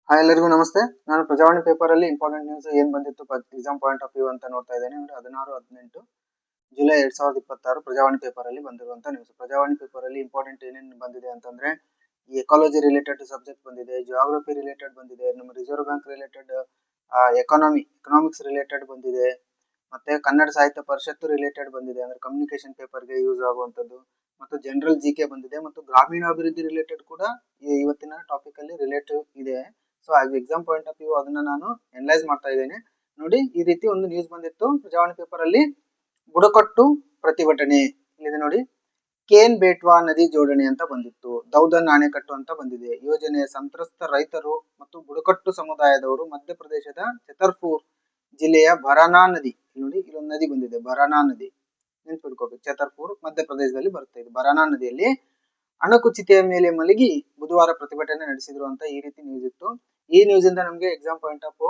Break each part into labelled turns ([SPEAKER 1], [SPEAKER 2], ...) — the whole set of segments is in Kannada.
[SPEAKER 1] ಹಾಯ್ ಎಲ್ಲರಿಗೂ ನಮಸ್ತೆ. ನಾನು ಪ್ರಜಾವಾಣಿ ಪೇಪರ್ ಅಲ್ಲಿ ಇಂಪಾರ್ಟೆಂಟ್ ನ್ಯೂಸ್ ಏನ್ ಬಂದಿತ್ತು ಎಕ್ಸಾಮ್ ಪಾಯಿಂಟ್ ಆಫ್ ವ್ಯೂ ಅಂತ ನೋಡ್ತಾ ಇದ್ದೇನೆ. 16-18 ಜುಲೈ 2026 ಪ್ರಜಾವಾಣಿ ಪೇಪರ್ ಅಲ್ಲಿ ಬಂದಿರುವಂತ ನ್ಯೂಸ್. ಪ್ರಜಾವಾಣಿ ಪೇಪರ್ ಅಲ್ಲಿ ಇಂಪಾರ್ಟೆಂಟ್ ಏನೇನು ಬಂದಿದೆ ಅಂತಂದ್ರೆ ಈ ಎಕಾಲಜಿ ರಿಲೇಟೆಡ್ ಸಬ್ಜೆಕ್ಟ್ ಬಂದಿದೆ, ಜಿಯೋಗ್ರಫಿ ರಿಲೇಟೆಡ್ ಬಂದಿದೆ, ನಮ್ಮ reserve bank related, economics related ಬಂದಿದೆ, ಮತ್ತೆ ಕನ್ನಡ ಸಾಹಿತ್ಯ ಪರಿಷತ್ತು ರಿಲೇಟೆಡ್ ಬಂದಿದೆ, ಅಂದ್ರೆ ಕಮ್ಯುನಿಕೇಶನ್ ಪೇಪರ್ಗೆ ಯೂಸ್ ಆಗುವಂತದ್ದು, ಮತ್ತು ಜನರಲ್ ಜಿಕೆ ಬಂದಿದೆ, ಮತ್ತು ಗ್ರಾಮೀಣಾಭಿವೃದ್ಧಿ ರಿಲೇಟೆಡ್ ಕೂಡ ಇವತ್ತಿನ ಟಾಪಿಕ್ ಅಲ್ಲಿ ರಿಲೇಟಿವ್ ಇದೆ. So as exam point of view ಅದನ್ನ ನಾನು ಅನಲೈಸ್ ಮಾಡ್ತಾ ಇದ್ದೇನೆ. ನೋಡಿ, ಈ ರೀತಿ ಒಂದು ನ್ಯೂಸ್ ಬಂದಿತ್ತು ಪ್ರಜಾವಾಣಿ ಪೇಪರ್ ಅಲ್ಲಿ. ಬುಡಕಟ್ಟು ಪ್ರತಿಭಟನೆ ಇಲ್ಲಿದೆ ನೋಡಿ. ಕೇನ್ ಬೇಟ್ವಾ ನದಿ ಜೋಡಣೆ ಅಂತ ಬಂದಿತ್ತು. ದೌದನ್ ಅಣೆಕಟ್ಟು ಅಂತ ಬಂದಿದೆ. ಯೋಜನೆಯ ಸಂತ್ರಸ್ತ ರೈತರು ಮತ್ತು ಬುಡಕಟ್ಟು ಸಮುದಾಯದವರು ಮಧ್ಯಪ್ರದೇಶದ ಛತರ್ಪುರ್ ಜಿಲ್ಲೆಯ ಭರಾನಾ ನದಿ, ನೋಡಿ ಇಲ್ಲೊಂದು ನದಿ ಬಂದಿದೆ, ಭರಾನಾ ನದಿ ನೆನ್ಪಿಡ್ಕೋಬೇಕು. ಛತರ್ಪುರ್ ಮಧ್ಯಪ್ರದೇಶದಲ್ಲಿ ಬರುತ್ತೆ. ಇದು ಭರಾನಾ ನದಿಯಲ್ಲಿ ಅಣುಕುಚಿತೆಯ ಮೇಲೆ ಮಲಗಿ ಬುಧವಾರ ಪ್ರತಿಭಟನೆ ನಡೆಸಿದ್ರು ಅಂತ ಈ ರೀತಿ ನ್ಯೂಸ್ ಇತ್ತು. ಈ ನ್ಯೂಸ್ ಇಂದ ನಮ್ಗೆ ಎಕ್ಸಾಮ್ ಪಾಯಿಂಟ್ ಆಫ್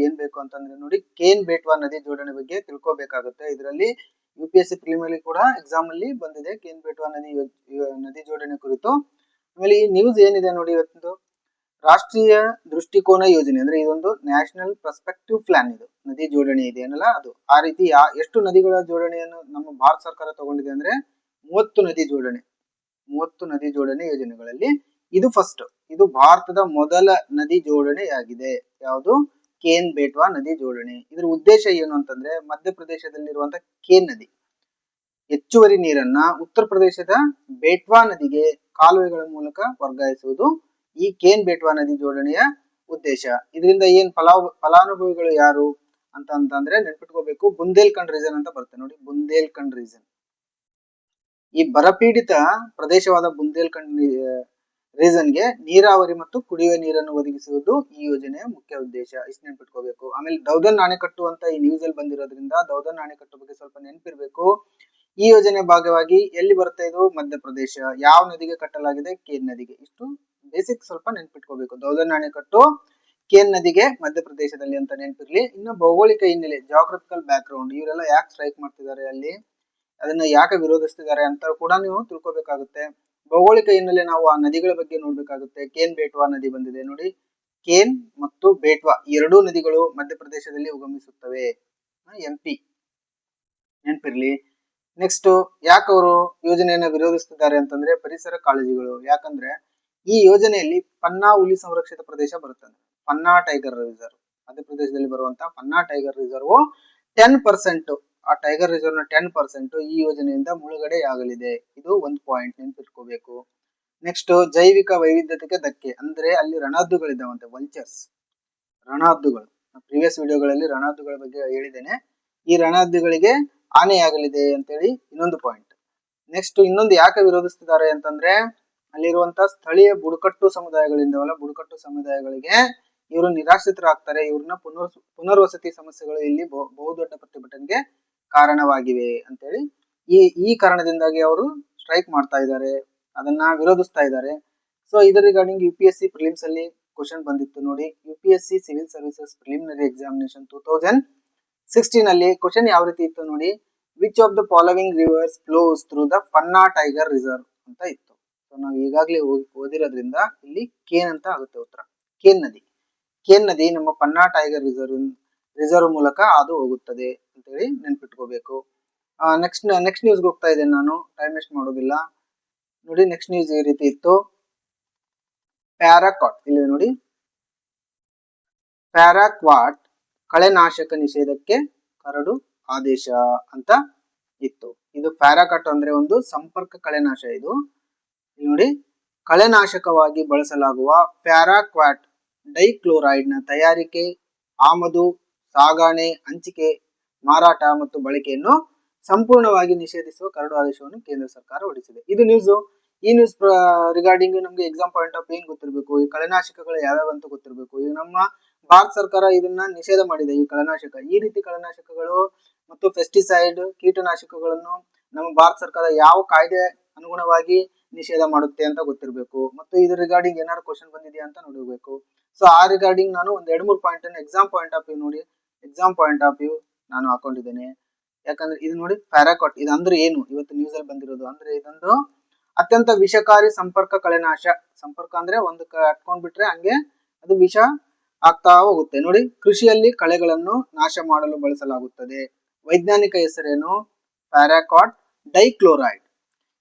[SPEAKER 1] ಏನ್ ಬೇಕು ಅಂತಂದ್ರೆ ನೋಡಿ, ಕೇನ್ ಬೇಟ್ವಾ ನದಿ ಜೋಡಣೆ ಬಗ್ಗೆ ತಿಳ್ಕೋಬೇಕಾಗುತ್ತೆ. ಇದರಲ್ಲಿ UPSC ಪ್ರಿಲಿಮಿನರಿ ಕೂಡ ಎಕ್ಸಾಮ್ ಅಲ್ಲಿ ಬಂದಿದೆ, ಕೇನ್ ಬೇಟ್ವಾ ನದಿ ಜೋಡಣೆ ಕುರಿತು. ಆಮೇಲೆ ಈ ನ್ಯೂಸ್ ಏನಿದೆ ನೋಡಿ, ಇವತ್ತು ರಾಷ್ಟ್ರೀಯ ದೃಷ್ಟಿಕೋನ ಯೋಜನೆ, ಅಂದ್ರೆ ಇದೊಂದು ನ್ಯಾಷನಲ್ ಪರ್ಸ್ಪೆಕ್ಟಿವ್ ಪ್ಲಾನ್. ಇದು ನದಿ ಜೋಡಣೆ ಇದೆ ಅನ್ನಲ್ಲ, ಅದು ಆ ರೀತಿ ಎಷ್ಟು ನದಿಗಳ ಜೋಡಣೆಯನ್ನು ನಮ್ಮ ಭಾರತ ಸರ್ಕಾರ ತಗೊಂಡಿದೆ ಅಂದ್ರೆ 30 ನದಿ ಜೋಡಣೆ ಯೋಜನೆಗಳಲ್ಲಿ ಇದು ಫಸ್ಟ್. ಇದು ಭಾರತದ ಮೊದಲ ನದಿ ಜೋಡಣೆಯಾಗಿದೆ. ಯಾವುದು? ಕೇನ್ ಬೇಟ್ವಾ ನದಿ ಜೋಡಣೆ. ಇದರ ಉದ್ದೇಶ ಏನು ಅಂತಂದ್ರೆ, ಮಧ್ಯಪ್ರದೇಶದಲ್ಲಿರುವಂತಹ ಕೇನ್ ನದಿ ಹೆಚ್ಚುವರಿ ನೀರನ್ನ ಉತ್ತರ ಪ್ರದೇಶದ ಬೇಟ್ವಾ ನದಿಗೆ ಕಾಲುವೆಗಳ ಮೂಲಕ ವರ್ಗಾಯಿಸುವುದು ಈ ಕೇನ್ ಬೇಟ್ವಾ ನದಿ ಜೋಡಣೆಯ ಉದ್ದೇಶ. ಇದರಿಂದ ಏನ್ ಫಲಾನುಭವಿಗಳು ಯಾರು ಅಂತಂದ್ರೆ ನೆನ್ಪಿಟ್ಕೋಬೇಕು, ಬುಂದೇಲ್ಖಂಡ್ ರೀಜನ್ ಅಂತ ಬರುತ್ತೆ ನೋಡಿ, ಬುಂದೇಲ್ಖಂಡ್ ರೀಜನ್. ಈ ಬರಪೀಡಿತ ಪ್ರದೇಶವಾದ ಬುಂದೇಲ್ಖಂಡ್ ರೀಜನ್ಗೆ ನೀರಾವರಿ ಮತ್ತು ಕುಡಿಯುವ ನೀರನ್ನು ಒದಗಿಸುವುದು ಈ ಯೋಜನೆಯ ಮುಖ್ಯ ಉದ್ದೇಶ. ಇಷ್ಟು ನೆನ್ಪಿಟ್ಕೋಬೇಕು. ಆಮೇಲೆ ದೌದನ್ ಅಣೆಕಟ್ಟು ಅಂತ ಈ ನ್ಯೂಸ್ ಅಲ್ಲಿ ಬಂದಿರೋದ್ರಿಂದ ದೌದನ್ ಅಣೆಕಟ್ಟು ಬಗ್ಗೆ ಸ್ವಲ್ಪ ನೆನಪಿರ್ಬೇಕು. ಈ ಯೋಜನೆ ಭಾಗವಾಗಿ ಎಲ್ಲಿ ಬರುತ್ತೆ? ಇದು ಮಧ್ಯಪ್ರದೇಶ. ಯಾವ ನದಿಗೆ ಕಟ್ಟಲಾಗಿದೆ? ಕೇನ್ ನದಿಗೆ. ಇಷ್ಟು ಬೇಸಿಕ್ ಸ್ವಲ್ಪ ನೆನ್ಪಿಟ್ಕೋಬೇಕು. ದೌದನ್ ಅಣೆಕಟ್ಟು ಕೇನ್ ನದಿಗೆ ಮಧ್ಯಪ್ರದೇಶದಲ್ಲಿ ಅಂತ ನೆನಪಿರ್ಲಿ. ಇನ್ನು ಭೌಗೋಳಿಕ ಹಿನ್ನೆಲೆ, ಜಾಗ್ರಫಿಕಲ್ ಬ್ಯಾಕ್ ಗ್ರೌಂಡ್, ಇವರೆಲ್ಲ ಯಾಕೆ ಸ್ಟ್ರೈಕ್ ಮಾಡ್ತಿದ್ದಾರೆ ಅಲ್ಲಿ, ಅದನ್ನ ಯಾಕೆ ವಿರೋಧಿಸ್ತಿದ್ದಾರೆ ಅಂತ ಕೂಡ ನೀವು ತಿಳ್ಕೊಬೇಕಾಗುತ್ತೆ. ಭೌಗೋಳಿಕ ಹಿನ್ನೆಲೆ ನಾವು ಆ ನದಿಗಳ ಬಗ್ಗೆ ನೋಡ್ಬೇಕಾಗುತ್ತೆ. ಕೇನ್ ಬೇಟ್ವಾ ನದಿ ಬಂದಿದೆ ನೋಡಿ, ಕೇನ್ ಮತ್ತು ಬೇಟ್ವಾ ಎರಡೂ ನದಿಗಳು ಮಧ್ಯಪ್ರದೇಶದಲ್ಲಿ ಉಗಮಿಸುತ್ತವೆ. MP ನೆನ್ಪಿರ್ಲಿ. ನೆಕ್ಸ್ಟ್, ಯಾಕೆ ಅವರು ಯೋಜನೆಯನ್ನ ವಿರೋಧಿಸ್ತಿದ್ದಾರೆ ಅಂತಂದ್ರೆ ಪರಿಸರ ಕಾಳಜಿಗಳು. ಯಾಕಂದ್ರೆ ಈ ಯೋಜನೆಯಲ್ಲಿ ಪನ್ನಾ ಹುಲಿ ಸಂರಕ್ಷಿತ ಪ್ರದೇಶ ಬರುತ್ತೆ. ಪನ್ನಾ ಟೈಗರ್ ರಿಸರ್ವ್, ಮಧ್ಯಪ್ರದೇಶದಲ್ಲಿ ಬರುವಂತಹ ಪನ್ನಾ ಟೈಗರ್ ರಿಸರ್ವ್ 10%, ಆ ಟೈಗರ್ ರಿಸರ್ವ್ ನ 10% ಈ ಯೋಜನೆಯಿಂದ ಮುಳುಗಡೆ ಆಗಲಿದೆ. ಇದು ಒಂದು ಪಾಯಿಂಟ್ ನೆನ್ಪಿಟ್ಕೋಬೇಕು. ನೆಕ್ಸ್ಟ್, ಜೈವಿಕ ವೈವಿಧ್ಯತೆಗೆ ಧಕ್ಕೆ, ಅಂದ್ರೆ ಅಲ್ಲಿ ರಣಹದ್ದುಗಳಿದ್ದಾವಂತೆ, ವಲ್ಚರ್ಸ್, ರಣಹದ್ದುಗಳು. ಪ್ರೀವಿಯಸ್ ವಿಡಿಯೋಗಳಲ್ಲಿ ರಣಹದ್ದುಗಳ ಬಗ್ಗೆ ಹೇಳಿದ್ದೇನೆ. ಈ ರಣಹದ್ದುಗಳಿಗೆ ಹಾನಿಯಾಗಲಿದೆ ಅಂತೇಳಿ ಇನ್ನೊಂದು ಪಾಯಿಂಟ್. ನೆಕ್ಸ್ಟ್, ಇನ್ನೊಂದು ಯಾಕೆ ವಿರೋಧಿಸ್ತಿದ್ದಾರೆ ಅಂತಂದ್ರೆ, ಅಲ್ಲಿರುವಂತ ಸ್ಥಳೀಯ ಬುಡಕಟ್ಟು ಸಮುದಾಯಗಳಿಂದವಲ್ಲ, ಬುಡಕಟ್ಟು ಸಮುದಾಯಗಳಿಗೆ ಇವರು ನಿರಾಶ್ರಿತರಾಗ್ತಾರೆ. ಇವ್ರನ್ನ ಪುನರ್ವಸತಿ ಸಮಸ್ಯೆಗಳು ಇಲ್ಲಿ ಬಹುದೊಡ್ಡ ಪ್ರತಿಭಟನೆಗೆ ಕಾರಣವಾಗಿವೆ ಅಂತೇಳಿ ಈ ಕಾರಣದಿಂದಾಗಿ ಅವರು ಸ್ಟ್ರೈಕ್ ಮಾಡ್ತಾ ಇದ್ದಾರೆ, ಅದನ್ನ ವಿರೋಧಿಸ್ತಾ ಇದ್ದಾರೆ. ಸೊ ಇದರ ರಿಗಾರ್ಡಿಂಗ್ UPSC ಪ್ರಿಲಿಮ್ಸ್ ಅಲ್ಲಿ ಕ್ವಶನ್ ಬಂದಿತ್ತು ನೋಡಿ. UPSC civil services preliminary examination 2016 ಅಲ್ಲಿ ಕ್ವಶನ್ ಯಾವ ರೀತಿ ಇತ್ತು ನೋಡಿ, which of the following rivers flows through the Panna tiger reserve ಅಂತ ಇತ್ತು. ಸೊ ನಾವು ಈಗಾಗಲೇ ಓದಿರೋದ್ರಿಂದ ಇಲ್ಲಿ ಕೇನ್ ಅಂತ ಆಗುತ್ತೆ ಉತ್ತರ. ಕೇನ್ ನದಿ ನಮ್ಮ ಪನ್ನಾ ಟೈಗರ್ ರಿಸರ್ವ್ ಮೂಲಕ ಅದು ಹೋಗುತ್ತದೆ ಅಂತೇಳಿ ನೆನ್ಪಿಟ್ಕೋಬೇಕು. ನೆಕ್ಸ್ಟ್ ನ್ಯೂಸ್ಗೆ ಹೋಗ್ತಾ ಇದ್ದೇನೆ ನಾನು, ಟೈಮ್ ವೇಸ್ಟ್ ಮಾಡೋದಿಲ್ಲ. ನೋಡಿ, ನೆಕ್ಸ್ಟ್ ನ್ಯೂಸ್ ಈ ರೀತಿ ಇತ್ತು. ಪ್ಯಾರಾಕ್ವಾಟ್ ಇಲ್ಲಿ ನೋಡಿ, ಪ್ಯಾರಾಕ್ವಾಟ್ ಕಳೆನಾಶಕ ನಿಷೇಧಕ್ಕೆ ಕರಡು ಆದೇಶ ಅಂತ ಇತ್ತು. ಇದು ಪ್ಯಾರಾಕ್ವಾಟ್ ಅಂದ್ರೆ ಒಂದು ಸಂಪರ್ಕ ಕಳೆನಾಶ. ಇದು ನೋಡಿ, ಕಳೆನಾಶಕವಾಗಿ ಬಳಸಲಾಗುವ ಪ್ಯಾರಾಕ್ವಾಟ್ ಡೈಕ್ಲೋರೈಡ್ ನ ತಯಾರಿಕೆ, ಆಮದು, ಸಾಗಣೆ, ಹಂಚಿಕೆ, ಮಾರಾಟ ಮತ್ತು ಬಳಕೆಯನ್ನು ಸಂಪೂರ್ಣವಾಗಿ ನಿಷೇಧಿಸುವ ಕರಡು ಆದೇಶವನ್ನು ಕೇಂದ್ರ ಸರ್ಕಾರ ಹೊರಡಿಸಿದೆ. ಇದು ನ್ಯೂಸ್. ಈ ನ್ಯೂಸ್ ರಿಗಾರ್ಡಿಂಗ್ ನಮ್ಗೆ ಎಕ್ಸಾಮ್ ಪಾಯಿಂಟ್ ಆಫ್ ಏನ್ ಗೊತ್ತಿರಬೇಕು, ಈ ಕಳೆನಾಶಕಗಳು ಯಾವ್ಯಾವ ಅಂತ ಗೊತ್ತಿರಬೇಕು. ಈಗ ನಮ್ಮ ಭಾರತ ಸರ್ಕಾರ ಇದನ್ನ ನಿಷೇಧ ಮಾಡಿದೆ, ಈ ಕಳೆನಾಶಕ. ಈ ರೀತಿ ಕಳೆನಾಶಕಗಳು ಮತ್ತು ಪೆಸ್ಟಿಸೈಡ್, ಕೀಟನಾಶಕಗಳನ್ನು ನಮ್ಮ ಭಾರತ ಸರ್ಕಾರ ಯಾವ ಕಾಯ್ದೆ ಅನುಗುಣವಾಗಿ ನಿಷೇಧ ಮಾಡುತ್ತೆ ಅಂತ ಗೊತ್ತಿರಬೇಕು. ಮತ್ತು ಇದ್ರ ರಿಗಾರ್ಡಿಂಗ್ ಏನಾದ್ರು ಕ್ವಶನ್ ಬಂದಿದೆಯಾ ಅಂತ ನೋಡಬೇಕು. ಸೊ ಆ ರಿಗಾರ್ಡಿಂಗ್ ನಾನು ಒಂದ್ 2-3 ಪಾಯಿಂಟ್ ಅನ್ನು ಎಕ್ಸಾಮ್ ಪಾಯಿಂಟ್ ಆಫ್ ವ್ಯೂ ನೋಡಿ, ಎಕ್ಸಾಮ್ ಪಾಯಿಂಟ್ ಆಫ್ ವ್ಯೂ ನಾನು ಹಾಕೊಂಡಿದ್ದೇನೆ. ಯಾಕಂದ್ರೆ ಇದು ನೋಡಿ, ಪ್ಯಾರಾಕ್ವಾಟ್ ಇದು ಅಂದ್ರೆ ಏನು, ಇವತ್ತು ನ್ಯೂಸ್ ಅಲ್ಲಿ ಬಂದಿರೋದು ಅಂದ್ರೆ ಇದೊಂದು ಅತ್ಯಂತ ವಿಷಕಾರಿ ಸಂಪರ್ಕ ಕಳೆನಾಶ. ಸಂಪರ್ಕ ಅಂದ್ರೆ ಒಂದು ಕಟ್ಕೊಂಡ್ಬಿಟ್ರೆ ಹಂಗೆ ಅದು ವಿಷ ಆಗ್ತಾ ಹೋಗುತ್ತೆ. ನೋಡಿ, ಕೃಷಿಯಲ್ಲಿ ಕಳೆಗಳನ್ನು ನಾಶ ಮಾಡಲು ಬಳಸಲಾಗುತ್ತದೆ. ವೈಜ್ಞಾನಿಕ ಹೆಸರೇನು? ಪ್ಯಾರಾಕಾಟ್ ಡೈಕ್ಲೋರೈಡ್.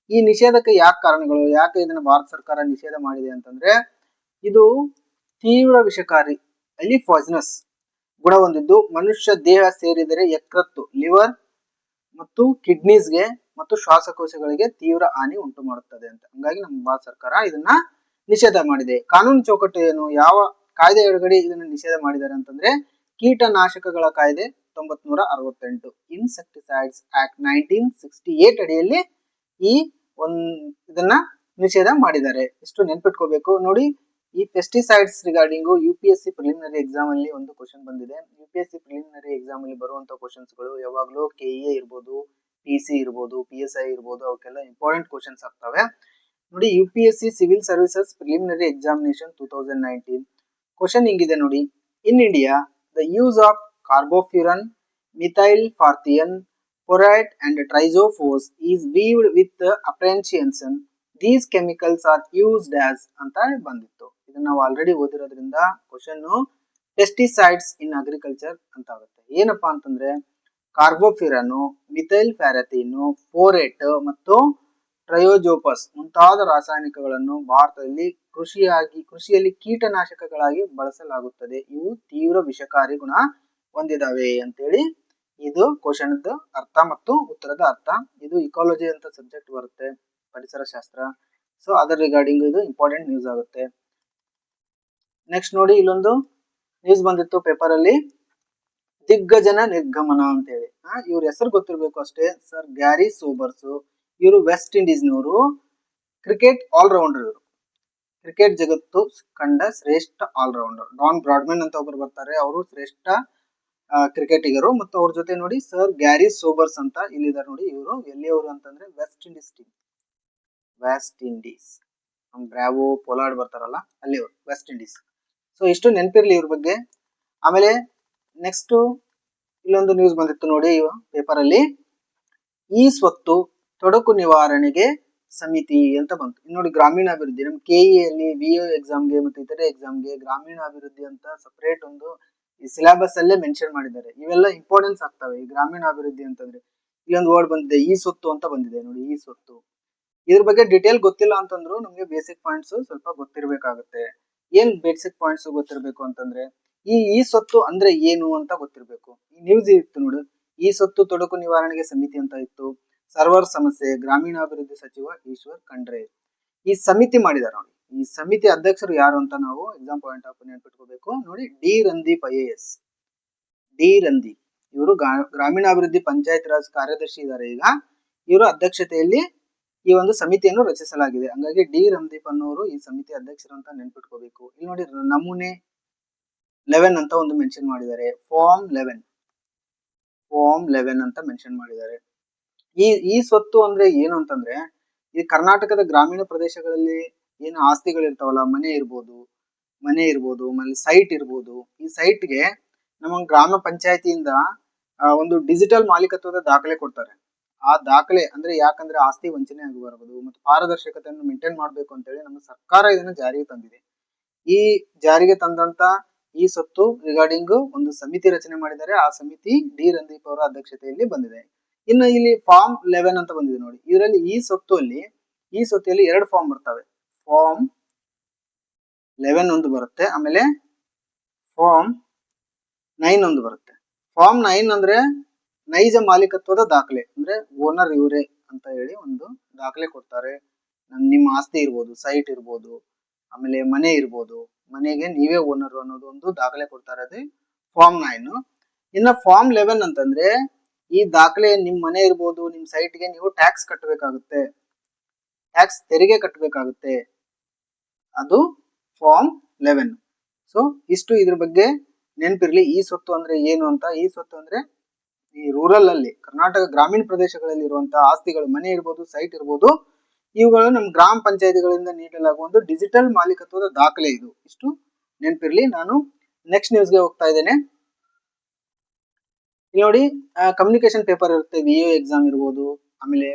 [SPEAKER 1] ಈ ನಿಷೇಧಕ್ಕೆ ಯಾಕೆ ಕಾರಣಗಳು, ಯಾಕೆ ಇದನ್ನ ಭಾರತ ಸರ್ಕಾರ ನಿಷೇಧ ಮಾಡಿದೆ ಅಂತಂದ್ರೆ, ಇದು ತೀವ್ರ ವಿಷಕಾರಿ, ಅಲ್ಲಿ ಪಾಯ್ಸನಸ್ ಗುಣ ಹೊಂದಿದ್ದು ಮನುಷ್ಯ ದೇಹ ಸೇರಿದರೆ ಯಕೃತ್ತು, ಲಿವರ್ ಮತ್ತು ಕಿಡ್ನೀಸ್ಗೆ ಮತ್ತು ಶ್ವಾಸಕೋಶಗಳಿಗೆ ತೀವ್ರ ಹಾನಿ ಉಂಟು ಮಾಡುತ್ತದೆ ಅಂತ. ಹಂಗಾಗಿ ನಮ್ಮ ಭಾರತ ಸರ್ಕಾರ ಇದನ್ನ ನಿಷೇಧ ಮಾಡಿದೆ. ಕಾನೂನು ಚೌಕಟ್ಟು ಏನು, ಯಾವ ಕಾಯ್ದೆ ಅಡಿಗಡಿ ಇದನ್ನ ನಿಷೇಧ ಮಾಡಿದ್ದಾರೆ ಅಂತಂದ್ರೆ, ಕೀಟನಾಶಕಗಳ ಕಾಯ್ದೆ 1968, ಇನ್ಸೆಕ್ಟಿಸೈಡ್ಸ್ ಆಕ್ಟ್ 1968 ಅಡಿಯಲ್ಲಿ ಈ ಇದನ್ನ ನಿಷೇಧ ಮಾಡಿದ್ದಾರೆ. ಇಷ್ಟು ನೆನ್ಪಿಟ್ಕೋಬೇಕು. ನೋಡಿ, ಈ pesticides regarding UPSC preliminary exam ಅಲ್ಲಿ ಒಂದು ಕ್ವಶನ್ ಬಂದಿದೆ. UPSC ಪ್ರಿಲಿಮಿನರಿ ಎಕ್ಸಾಮ್ ಅಲ್ಲಿ ಬರುವಂತ ಕ್ವಶನ್ಸ್ ಗಳು ಯಾವಾಗ್ಲೂ KE ಇರ್ಬೋದು, PC ಇರ್ಬೋದು, PSI ಇರ್ಬೋದು, ಅವಕ್ಕೆಲ್ಲ ಇಂಪಾರ್ಟೆಂಟ್ ಕ್ವಶನ್ಸ್ ಆಗ್ತವೆ. ನೋಡಿ, UPSC civil services preliminary examination 2019 question ಹಿಂಗಿದೆ ನೋಡಿ. In India the use of carbofuran, methyl parathion, phorate and triazophos is viewed with apprehension. These chemicals are used as ಅಂತ ಬಂದಿತ್ತು. ಇದನ್ನ ನಾವು ಆಲ್ರೆಡಿ ಓದಿರೋದ್ರಿಂದ ಕ್ವಶನ್ ಪೆಸ್ಟಿಸೈಡ್ಸ್ ಇನ್ ಅಗ್ರಿಕಲ್ಚರ್ ಅಂತ ಆಗುತ್ತೆ. ಏನಪ್ಪಾ ಅಂತಂದ್ರೆ, ಕಾರ್ಬೋಫ್ಯೂರನ್, ಮಿಥೈಲ್ ಪ್ಯಾರಥಿನ್, ಫೋರೇಟ್ ಮತ್ತು ಟ್ರಯೋಜೋಪಸ್ ಮುಂತಾದ ರಾಸಾಯನಿಕಗಳನ್ನು ಭಾರತದಲ್ಲಿ ಕೃಷಿಯಲ್ಲಿ ಕೀಟನಾಶಕಗಳಾಗಿ ಬಳಸಲಾಗುತ್ತದೆ. ಇವು ತೀವ್ರ ವಿಷಕಾರಿ ಗುಣ ಹೊಂದಿದಾವೆ ಅಂತೇಳಿ ಇದು ಕ್ವಶನ್ ಅರ್ಥ ಮತ್ತು ಉತ್ತರದ ಅರ್ಥ. ಇದು ಇಕಾಲಜಿ ಅಂತ ಸಬ್ಜೆಕ್ಟ್ ಬರುತ್ತೆ, ಪರಿಸರ ಶಾಸ್ತ್ರ. ಸೊ ಅದರ ರಿಗಾರ್ಡಿಂಗ್ ಇದು ಇಂಪಾರ್ಟೆಂಟ್ ನ್ಯೂಸ್ ಆಗುತ್ತೆ. ನೆಕ್ಸ್ಟ್ ನೋಡಿ, ಇಲ್ಲೊಂದು ನ್ಯೂಸ್ ಬಂದಿತ್ತು ಪೇಪರ್ ಅಲ್ಲಿ, ದಿಗ್ಗಜನ ನಿರ್ಗಮನ ಅಂತ ಹೇಳಿ. ಇವ್ರ ಹೆಸರು ಗೊತ್ತಿರ್ಬೇಕು ಅಷ್ಟೇ, ಸರ್ ಗ್ಯಾರಿ ಸೋಬರ್ಸ್. ಇವರು ವೆಸ್ಟ್ ಇಂಡೀಸ್ನವರು, ಕ್ರಿಕೆಟ್ ಆಲ್ರೌಂಡರ್. ಇವರು ಕ್ರಿಕೆಟ್ ಜಗತ್ತು ಕಂಡ ಶ್ರೇಷ್ಠ ಆಲ್ರೌಂಡರ್. ಡಾನ್ ಬ್ರಾಡ್ಮನ್ ಅಂತ ಒಬ್ಬರು ಬರ್ತಾರೆ, ಅವರು ಶ್ರೇಷ್ಠ ಕ್ರಿಕೆಟಿಗರು. ಮತ್ತು ಅವ್ರ ಜೊತೆ ನೋಡಿ ಸರ್ ಗ್ಯಾರಿ ಸೋಬರ್ಸ್ ಅಂತ ಇಲ್ಲಿದ್ದಾರೆ ನೋಡಿ. ಇವರು ಎಲ್ಲಿಯವರು ಅಂತಂದ್ರೆ West Indies team, West Indies. Bravo, Pollard ಬರ್ತಾರಲ್ಲ ಅಲ್ಲಿ ಅವರು, ವೆಸ್ಟ್ ಇಂಡೀಸ್. ಸೊ ಇಷ್ಟು ನೆನಪಿರ್ಲಿ ಇವ್ರ ಬಗ್ಗೆ. ಆಮೇಲೆ ನೆಕ್ಸ್ಟ್ ಇಲ್ಲೊಂದು ನ್ಯೂಸ್ ಬಂದಿತ್ತು ನೋಡಿ ಪೇಪರ್ ಅಲ್ಲಿ, ಈ ಸ್ವತ್ತು ತೊಡಕು ನಿವಾರಣೆಗೆ ಸಮಿತಿ ಅಂತ ಬಂತು. ನೋಡಿ, ಗ್ರಾಮೀಣಾಭಿವೃದ್ಧಿ ನಮ್ಮ KE ಅಲ್ಲಿ VO ಎಕ್ಸಾಮ್ಗೆ ಮತ್ತು ಇತರೆ ಎಕ್ಸಾಮ್ಗೆ ಗ್ರಾಮೀಣಾಭಿವೃದ್ಧಿ ಅಂತ ಸಪರೇಟ್ ಒಂದು ಈ ಸಿಲೆಬಸ್ ಅಲ್ಲೇ ಮೆನ್ಷನ್ ಮಾಡಿದ್ದಾರೆ. ಇವೆಲ್ಲ ಇಂಪಾರ್ಟೆನ್ಸ್ ಆಗ್ತವೆ. ಈ ಗ್ರಾಮೀಣಾಭಿವೃದ್ಧಿ ಅಂತಂದ್ರೆ ಇಲ್ಲೊಂದು ವರ್ಡ್ ಬಂದಿದೆ, ಈ ಸ್ವತ್ತು ಅಂತ ಬಂದಿದೆ ನೋಡಿ, ಈ ಸ್ವತ್ತು. ಇದ್ರ ಬಗ್ಗೆ ಡಿಟೇಲ್ ಗೊತ್ತಿಲ್ಲ ಅಂತಂದ್ರು ನಮ್ಗೆ ಬೇಸಿಕ್ ಪಾಯಿಂಟ್ಸ್ ಸ್ವಲ್ಪ ಗೊತ್ತಿರ್ಬೇಕಾಗುತ್ತೆ. ಏನ್ ಬೇಸಿಕ್ ಪಾಯಿಂಟ್ಸ್ ಗೊತ್ತಿರ್ಬೇಕು ಅಂತಂದ್ರೆ, ಈ ಸ್ವತ್ತು ಅಂದ್ರೆ ಏನು ಅಂತ ಗೊತ್ತಿರ್ಬೇಕು. ಈ ನ್ಯೂಸ್ ಇತ್ತು ನೋಡಿ, ಈ ಸ್ವತ್ತು ತೊಡಕು ನಿವಾರಣೆಗೆ ಸಮಿತಿ ಅಂತ ಇತ್ತು. ಸರ್ವರ್ ಸಮಸ್ಯೆ, ಗ್ರಾಮೀಣಾಭಿವೃದ್ಧಿ ಸಚಿವ ಈಶ್ವರ್ ಖಂಡ್ರೆ ಈ ಸಮಿತಿ ಮಾಡಿದಾರೆ ನೋಡಿ. ಈ ಸಮಿತಿ ಅಧ್ಯಕ್ಷರು ಯಾರು ಅಂತ ನಾವು ಎಕ್ಸಾಮ್ ಪಾಯಿಂಟ್ ಆಫ್ ನೆನ್ಪಿಟ್ಕೋಬೇಕು. ನೋಡಿ, D Randeep IAS. D Randeep ಇವರು ಗ್ರಾಮೀಣಾಭಿವೃದ್ಧಿ ಪಂಚಾಯತ್ ರಾಜ್ ಕಾರ್ಯದರ್ಶಿ ಇದ್ದಾರೆ ಈಗ. ಇವರು ಅಧ್ಯಕ್ಷತೆಯಲ್ಲಿ ಈ ಒಂದು ಸಮಿತಿಯನ್ನು ರಚಿಸಲಾಗಿದೆ. ಹಂಗಾಗಿ ಡಿ ರಂದೀಪ್ ಅನ್ನೋರು ಈ ಸಮಿತಿ ಅಧ್ಯಕ್ಷರು ಅಂತ ನೆನ್ಪಿಟ್ಕೋಬೇಕು. ಇಲ್ಲಿ ನೋಡಿ, ನಮೂನೆ 11 ಅಂತ ಒಂದು ಮೆನ್ಷನ್ ಮಾಡಿದ್ದಾರೆ, ಫಾರ್ಮ್ 11 ಅಂತ ಮೆನ್ಷನ್ ಮಾಡಿದ್ದಾರೆ. ಈ ಸ್ವತ್ತು ಅಂದ್ರೆ ಏನು ಅಂತಂದ್ರೆ, ಈ ಕರ್ನಾಟಕದ ಗ್ರಾಮೀಣ ಪ್ರದೇಶಗಳಲ್ಲಿ ಏನು ಆಸ್ತಿಗಳಿರ್ತಾವಲ್ಲ, ಮನೆ ಇರ್ಬೋದು, ಆಮೇಲೆ ಸೈಟ್ ಇರ್ಬೋದು. ಈ ಸೈಟ್ಗೆ ನಮ್ಮ ಗ್ರಾಮ ಪಂಚಾಯತಿಯಿಂದ ಒಂದು ಡಿಜಿಟಲ್ ಮಾಲೀಕತ್ವದ ದಾಖಲೆ ಕೊಡ್ತಾರೆ. ಆ ದಾಖಲೆ ಅಂದ್ರೆ ಯಾಕಂದ್ರೆ ಆಸ್ತಿ ವಂಚನೆ ಆಗಬಾರದು ಮತ್ತು ಪಾರದರ್ಶಕತೆಯನ್ನು ಮೇಂಟೈನ್ ಮಾಡಬೇಕು ಅಂತೇಳಿ ನಮ್ಮ ಸರ್ಕಾರ ಇದನ್ನು ಜಾರಿಗೆ ತಂದಿದೆ. ಈ ಜಾರಿಗೆ ತಂದಂತ ಈ ಸ್ವತ್ತು ರಿಗಾರ್ಡಿಂಗ್ ಒಂದು ಸಮಿತಿ ರಚನೆ ಮಾಡಿದ್ದಾರೆ. ಆ ಸಮಿತಿ ಡಿ ರಂದೀಪ್ ಅವರ ಅಧ್ಯಕ್ಷತೆಯಲ್ಲಿ ಬಂದಿದೆ. ಇನ್ನು ಇಲ್ಲಿ ಫಾರ್ಮ್ 11 ಅಂತ ಬಂದಿದೆ ನೋಡಿ. ಇದರಲ್ಲಿ ಈ ಸ್ವತ್ತಲ್ಲಿ 2 ಫಾರ್ಮ್ ಬರ್ತವೆ. ಫಾರ್ಮ್ 11 ಒಂದು ಬರುತ್ತೆ, ಆಮೇಲೆ ಫಾರ್ಮ್ 9 ಒಂದು ಬರುತ್ತೆ. ಫಾರ್ಮ್ 9 ಅಂದ್ರೆ ನೈಜ ಮಾಲೀಕತ್ವದ ದಾಖಲೆ, ಅಂದ್ರೆ ಓನರ್ ಇವರೇ ಅಂತ ಹೇಳಿ ಒಂದು ದಾಖಲೆ ಕೊಡ್ತಾರೆ. ನಿಮ್ಮ ಆಸ್ತಿ ಇರ್ಬೋದು, ಸೈಟ್ ಇರ್ಬೋದು, ಆಮೇಲೆ ಮನೆ ಇರ್ಬೋದು, ಮನೆಗೆ ನೀವೇ ಓನರ್ ಅನ್ನೋದು ಒಂದು ದಾಖಲೆ ಕೊಡ್ತಾರೆ, ಅದೇ ಫಾರ್ಮ್ 9. ಇನ್ನ ಫಾರ್ಮ್ 11 ಅಂತಂದ್ರೆ ಈ ದಾಖಲೆ ನಿಮ್ ಮನೆ ಇರ್ಬೋದು, ನಿಮ್ ಸೈಟ್ಗೆ ನೀವು ಟ್ಯಾಕ್ಸ್ ಕಟ್ಟಬೇಕಾಗುತ್ತೆ, ಟ್ಯಾಕ್ಸ್ ತೆರಿಗೆ ಕಟ್ಟಬೇಕಾಗುತ್ತೆ, ಅದು ಫಾರ್ಮ್ 11. ಸೊ ಇಷ್ಟು ಇದ್ರ ಬಗ್ಗೆ ನೆನಪಿರ್ಲಿ. ಈ ಸ್ವತ್ತು ಅಂದ್ರೆ ಏನು ಅಂತ. ಈ ಸ್ವತ್ತು ಅಂದ್ರೆ ಈ ರೂರಲ್ ಅಲ್ಲಿ ಕರ್ನಾಟಕ ಗ್ರಾಮೀಣ ಪ್ರದೇಶಗಳಲ್ಲಿ ಇರುವಂತಹ ಆಸ್ತಿಗಳು, ಮನೆ ಇರ್ಬೋದು, ಸೈಟ್ ಇರ್ಬೋದು, ಇವುಗಳು ನಮ್ಮ ಗ್ರಾಮ ಪಂಚಾಯತಿಗಳಿಂದ ನೀಡಲಾಗುವ ಒಂದು ಡಿಜಿಟಲ್ ಮಾಲೀಕತ್ವದ ದಾಖಲೆ ಇದು. ಇಷ್ಟು ನೆನಪಿರ್ಲಿ. ನಾನು ನೆಕ್ಸ್ಟ್ ನ್ಯೂಸ್ಗೆ ಹೋಗ್ತಾ ಇದ್ದೇನೆ. ಇಲ್ಲಿ ನೋಡಿ, ಕಮ್ಯುನಿಕೇಶನ್ ಪೇಪರ್ ಇರುತ್ತೆ, VO ಎಕ್ಸಾಮ್ ಇರ್ಬೋದು, ಆಮೇಲೆ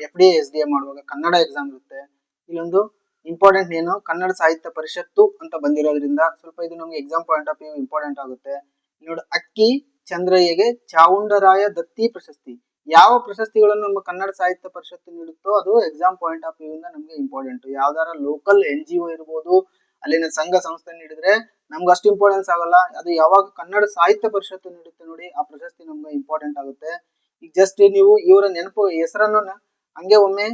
[SPEAKER 1] FDA SDA ಮಾಡುವಾಗ ಕನ್ನಡ ಎಕ್ಸಾಮ್ ಇರುತ್ತೆ. ಇಲ್ಲೊಂದು ಇಂಪಾರ್ಟೆಂಟ್ ಏನು ಕನ್ನಡ ಸಾಹಿತ್ಯ ಪರಿಷತ್ತು ಅಂತ ಬಂದಿರೋದ್ರಿಂದ ಸ್ವಲ್ಪ ಇದು ನಮ್ಗೆ exam point of view important ಆಗುತ್ತೆ. ನೋಡಿ, ಅಕ್ಕಿ ಚಂದ್ರಯ್ಯಗೆ ಚಾವುಂಡರಾಯ ದತ್ತಿ ಪ್ರಶಸ್ತಿ. ಯಾವ ಪ್ರಶಸ್ತಿಗಳನ್ನು ನಮ್ಮ ಕನ್ನಡ ಸಾಹಿತ್ಯ ಪರಿಷತ್ತು ನೀಡುತ್ತೋ ಅದು ಎಕ್ಸಾಮ್ ಪಾಯಿಂಟ್ ಆಫ್ ವ್ಯೂ ಇಂದ ನಮ್ಗೆ ಇಂಪಾರ್ಟೆಂಟ್. ಯಾವ್ದಾರ ಲೋಕಲ್ NGO ಇರ್ಬೋದು, ಅಲ್ಲಿನ ಸಂಘ ಸಂಸ್ಥೆ ನೀಡಿದ್ರೆ ನಮ್ಗೆ ಅಷ್ಟು ಇಂಪಾರ್ಟೆನ್ಸ್ ಆಗಲ್ಲ. ಅದು ಯಾವಾಗ ಕನ್ನಡ ಸಾಹಿತ್ಯ ಪರಿಷತ್ತು ನೀಡುತ್ತೆ ನೋಡಿ, ಆ ಪ್ರಶಸ್ತಿ ನಮ್ಗೆ ಇಂಪಾರ್ಟೆಂಟ್ ಆಗುತ್ತೆ. ಈಗ ಜಸ್ಟ್ ನೀವು ಇವರ ನೆನಪು ಹೆಸರನ್ನು ಹಂಗೆ ಒಮ್ಮೆ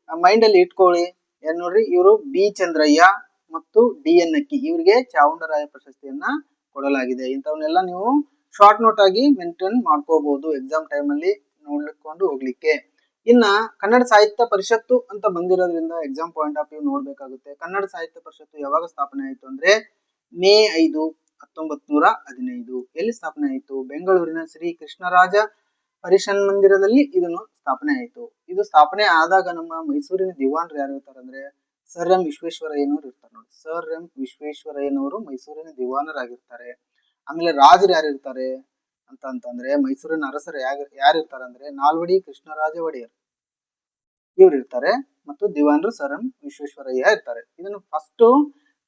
[SPEAKER 1] ಮೈಂಡ್ ಅಲ್ಲಿ ಇಟ್ಕೊಳ್ಳಿ. ಏನ್ ನೋಡ್ರಿ, ಇವರು ಬಿ ಚಂದ್ರಯ್ಯ ಮತ್ತು DN ಅಕ್ಕಿ, ಇವರಿಗೆ ಚಾವುಂಡರಾಯ ಪ್ರಶಸ್ತಿಯನ್ನ ಕೊಡಲಾಗಿದೆ. ಇಂಥವನ್ನೆಲ್ಲ ನೀವು ಶಾರ್ಟ್ ನೋಟ್ ಆಗಿ ಮೇಂಟೈನ್ ಮಾಡ್ಕೋಬಹುದು ಎಕ್ಸಾಮ್ ಟೈಮ್ ಅಲ್ಲಿ ನೋಡ್ಕೊಂಡು ಹೋಗ್ಲಿಕ್ಕೆ. ಇನ್ನ ಕನ್ನಡ ಸಾಹಿತ್ಯ ಪರಿಷತ್ತು ಅಂತ ಬಂದಿರೋದ್ರಿಂದ ಎಕ್ಸಾಮ್ ಪಾಯಿಂಟ್ ಆಫ್ ವ್ಯೂ ನೋಡ್ಬೇಕಾಗುತ್ತೆ. ಕನ್ನಡ ಸಾಹಿತ್ಯ ಪರಿಷತ್ತು ಯಾವಾಗ ಸ್ಥಾಪನೆ ಆಯ್ತು ಅಂದ್ರೆ ಮೇ 5, 1915. ಎಲ್ಲಿ ಸ್ಥಾಪನೆ ಆಯಿತು? ಬೆಂಗಳೂರಿನ ಶ್ರೀ ಕೃಷ್ಣರಾಜ ಪರಿಷನ್ ಮಂದಿರದಲ್ಲಿ ಇದನ್ನು ಸ್ಥಾಪನೆ ಆಯಿತು. ಇದು ಸ್ಥಾಪನೆ ಆದಾಗ ನಮ್ಮ ಮೈಸೂರಿನ ದಿವಾನರು ಯಾರು ಇರ್ತಾರೆ ಅಂದ್ರೆ ಸರ್ ಎಂ ವಿಶ್ವೇಶ್ವರಯ್ಯನವರು ಇರ್ತಾರೆ ನೋಡಿ. ಸರ್ ಎಂ ವಿಶ್ವೇಶ್ವರಯ್ಯನವರು ಮೈಸೂರಿನ ದಿವಾನರಾಗಿರ್ತಾರೆ. ಆಮೇಲೆ ರಾಜರು ಯಾರು ಇರ್ತಾರೆ ಅಂತಂದ್ರೆ ಮೈಸೂರಿನ ಅರಸರು ಯಾರು ಇರ್ತಾರೆ ಅಂದ್ರೆ ನಾಲ್ವಡಿ ಕೃಷ್ಣರಾಜ ಒಡೆಯರ್ ಇವ್ರು ಇರ್ತಾರೆ, ಮತ್ತು ದಿವಾನರು ಸರ್ ಎಂ ವಿಶ್ವೇಶ್ವರಯ್ಯ ಇರ್ತಾರೆ. ಇದನ್ನು ಫಸ್ಟ್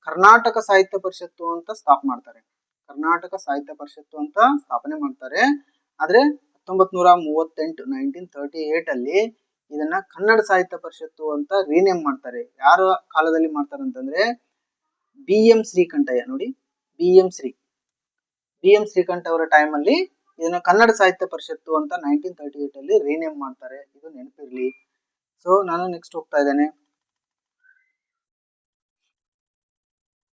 [SPEAKER 1] ಕರ್ನಾಟಕ ಸಾಹಿತ್ಯ ಪರಿಷತ್ತು ಅಂತ ಮಾಡ್ತಾರೆ. ಕರ್ನಾಟಕ ಸಾಹಿತ್ಯ ಪರಿಷತ್ತು ಅಂತ ಸ್ಥಾಪನೆ ಮಾಡ್ತಾರೆ. ಆದ್ರೆ 1938 1938 ಅಲ್ಲಿ ಇದನ್ನ ಕನ್ನಡ ಸಾಹಿತ್ಯ ಪರಿಷತ್ತು ಅಂತ ರೀನೇಮ್ ಮಾಡ್ತಾರೆ. ಯಾರ ಕಾಲದಲ್ಲಿ ಮಾಡ್ತಾರೆ ಅಂತಂದ್ರೆ BM ಶ್ರೀಕಂಠಯ್ಯ. ನೋಡಿ, BM ಶ್ರೀಕಂಠ ಅವರ ಟೈಮ್ ಅಲ್ಲಿ ಇದನ್ನ ಕನ್ನಡ ಸಾಹಿತ್ಯ ಪರಿಷತ್ತು ಅಂತ 1938 ಅಲ್ಲಿ ರೀನೇಮ್ ಮಾಡ್ತಾರೆ. ಇದು ನೆನಪಿರ್ಲಿ. ಸೊ ನಾನು ನೆಕ್ಸ್ಟ್ ಹೋಗ್ತಾ ಇದ್ದೇನೆ.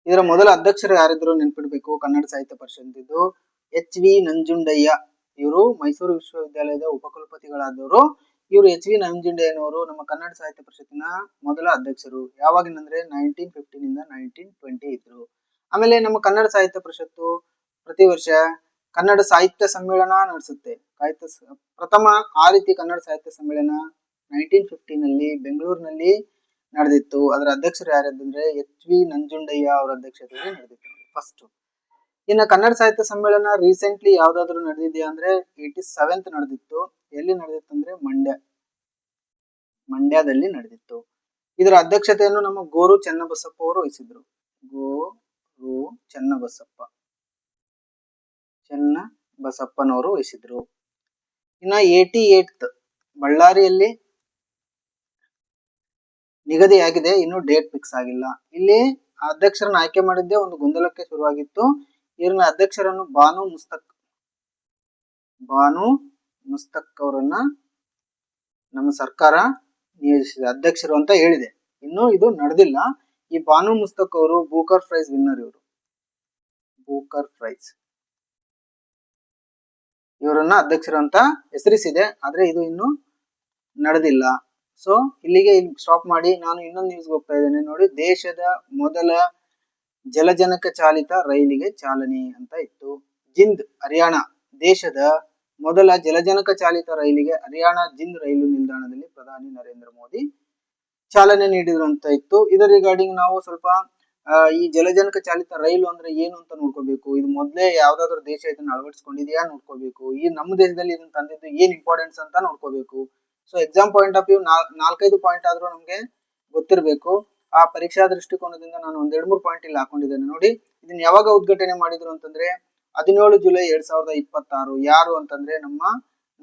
[SPEAKER 1] ಇದರ ಮೊದಲ ಅಧ್ಯಕ್ಷರು ಯಾರಿದ್ರು ನೆನ್ಪಿಡ್ಬೇಕು. ಕನ್ನಡ ಸಾಹಿತ್ಯ ಪರಿಷತ್ತಿದ್ದು HV ನಂಜುಂಡಯ್ಯ. ಇವರು ಮೈಸೂರು ವಿಶ್ವವಿದ್ಯಾಲಯದ ಉಪಕುಲಪತಿಗಳಾದವರು. ಇವರು HV ನಂಜುಂಡಯ್ಯನವರು ನಮ್ಮ ಕನ್ನಡ ಸಾಹಿತ್ಯ ಪರಿಷತ್ತಿನ ಮೊದಲ ಅಧ್ಯಕ್ಷರು. ಯಾವಾಗಿನಂದ್ರೆ 1915 ಇಂದ 1920 ಇದ್ರು. ಆಮೇಲೆ ನಮ್ಮ ಕನ್ನಡ ಸಾಹಿತ್ಯ ಪರಿಷತ್ತು ಪ್ರತಿ ವರ್ಷ ಕನ್ನಡ ಸಾಹಿತ್ಯ ಸಮ್ಮೇಳನ ನಡೆಸುತ್ತೆ. ಪ್ರಥಮ ಆ ರೀತಿ ಕನ್ನಡ ಸಾಹಿತ್ಯ ಸಮ್ಮೇಳನ 1915 ಅಲ್ಲಿ ಬೆಂಗಳೂರಿನಲ್ಲಿ ನಡೆದಿತ್ತು. ಅದರ ಅಧ್ಯಕ್ಷರು ಯಾರಂದ್ರೆ HV ನಂಜುಂಡಯ್ಯ ಅವರ ಅಧ್ಯಕ್ಷತೆಯಲ್ಲಿ ನಡೆದಿತ್ತು ಫಸ್ಟ್. ಇನ್ನು ಕನ್ನಡ ಸಾಹಿತ್ಯ ಸಮ್ಮೇಳನ ರೀಸೆಂಟ್ಲಿ ಯಾವ್ದಾದ್ರು ನಡೆದಿದೆಯಾ ಅಂದ್ರೆ 87th ನಡೆದಿತ್ತು. ಎಲ್ಲಿ ನಡೆದಿತ್ತು ಅಂದ್ರೆ ಮಂಡ್ಯದಲ್ಲಿ ನಡೆದಿತ್ತು. ಇದರ ಅಧ್ಯಕ್ಷತೆಯನ್ನು ನಮ್ಮ ಗೋರು ಚೆನ್ನಬಸಪ್ಪ ಅವರು ವಹಿಸಿದ್ರು. ಗೋರು ಚೆನ್ನಬಸಪ್ಪನವರು ವಹಿಸಿದ್ರು. ಇನ್ನ 88th ಬಳ್ಳಾರಿಯಲ್ಲಿ ನಿಗದಿಯಾಗಿದೆ, ಇನ್ನು ಡೇಟ್ ಫಿಕ್ಸ್ ಆಗಿಲ್ಲ. ಇಲ್ಲಿ ಅಧ್ಯಕ್ಷರನ್ನ ಆಯ್ಕೆ ಮಾಡಿದ್ದೇ ಒಂದು ಗೊಂದಲಕ್ಕೆ ಶುರುವಾಗಿತ್ತು. ಇವ್ರನ್ನ ಅಧ್ಯಕ್ಷರನ್ನು ಬಾನು ಮುಸ್ತಕ್ ಅವರನ್ನ ನಮ್ಮ ಸರ್ಕಾರ ನಿಯೋಜಿಸಿದೆ ಅಧ್ಯಕ್ಷರು ಅಂತ ಹೇಳಿದೆ. ಇನ್ನು ಇದು ನಡೆದಿಲ್ಲ. ಈ ಬಾನು ಮುಸ್ತಕ್ ಅವರು ಬೂಕರ್ ಪ್ರೈಸ್ ವಿನ್ನರ್. ಇವರನ್ನ ಅಧ್ಯಕ್ಷರು ಅಂತ ಹೆಸರಿಸಿದೆ, ಆದ್ರೆ ಇದು ಇನ್ನು ನಡೆದಿಲ್ಲ. ಸೊ ಇಲ್ಲಿಗೆ ಸ್ಟಾಪ್ ಮಾಡಿ ನಾನು ಇನ್ನೊಂದು ನ್ಯೂಸ್ ಹೋಗ್ತಾ ಇದ್ದೇನೆ. ನೋಡಿ, ದೇಶದ ಮೊದಲ ಜಲಜನಕ ಚಾಲಿತ ರೈಲಿಗೆ ಚಾಲನೆ ಅಂತ ಇತ್ತು. ಜಿಂದ್ ಹರಿಯಾಣ ದೇಶದ ಮೊದಲ ಜಲಜನಕ ಚಾಲಿತ ರೈಲಿಗೆ ಹರಿಯಾಣ ಜಿಂದ್ ರೈಲು ನಿಲ್ದಾಣದಲ್ಲಿ ಪ್ರಧಾನಿ ನರೇಂದ್ರ ಮೋದಿ ಚಾಲನೆ ನೀಡಿದ್ರು ಅಂತ ಇತ್ತು. ಇದರ ರಿಗಾರ್ಡಿಂಗ್ ನಾವು ಸ್ವಲ್ಪ ಈ ಜಲಜನಕ ಚಾಲಿತ ರೈಲು ಅಂದ್ರೆ ಏನು ಅಂತ ನೋಡ್ಕೋಬೇಕು. ಇದು ಮೊದಲೇ ಯಾವ್ದಾದ್ರು ದೇಶ ಇದನ್ನ ಅಳವಡಿಸ್ಕೊಂಡಿದ್ಯಾ ನೋಡ್ಕೋಬೇಕು. ಈ ನಮ್ಮ ದೇಶದಲ್ಲಿ ಇದನ್ನ ತಂದಿದ್ದು ಏನ್ ಇಂಪಾರ್ಟೆನ್ಸ್ ಅಂತ ನೋಡ್ಕೋಬೇಕು. So exam point of view 4-5 point ಆದ್ರೂ ನಮ್ಗೆ ಗೊತ್ತಿರಬೇಕು. ಆ ಪರೀಕ್ಷಾ ದೃಷ್ಟಿಕೋನದಿಂದ ನಾನು 1-2-3 ಪಾಯಿಂಟ್ ಇಲ್ಲಿ ಹಾಕೊಂಡಿದ್ದೇನೆ. ನೋಡಿ, ಇದನ್ನ ಯಾವಾಗ ಉದ್ಘಾಟನೆ ಮಾಡಿದ್ರು ಅಂತಂದ್ರೆ 17 ಜುಲೈ 2026. ಯಾರು ಅಂತಂದ್ರೆ ನಮ್ಮ